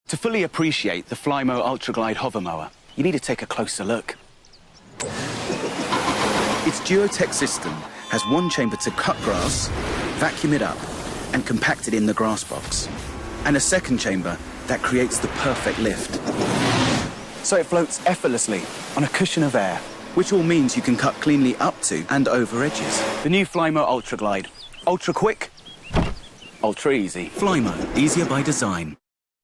To fully appreciate the Flymo Ultra Glide hover mower, you need to take a closer look. Its Duotech system has one chamber to cut grass, vacuum it up, and compact it in the grass box, and a second chamber that creates the perfect lift. So it floats effortlessly on a cushion of air, which all means you can cut cleanly up to and over edges. The new Flymo Ultra Glide. Ultra quick, ultra easy. Flymo, easier by design.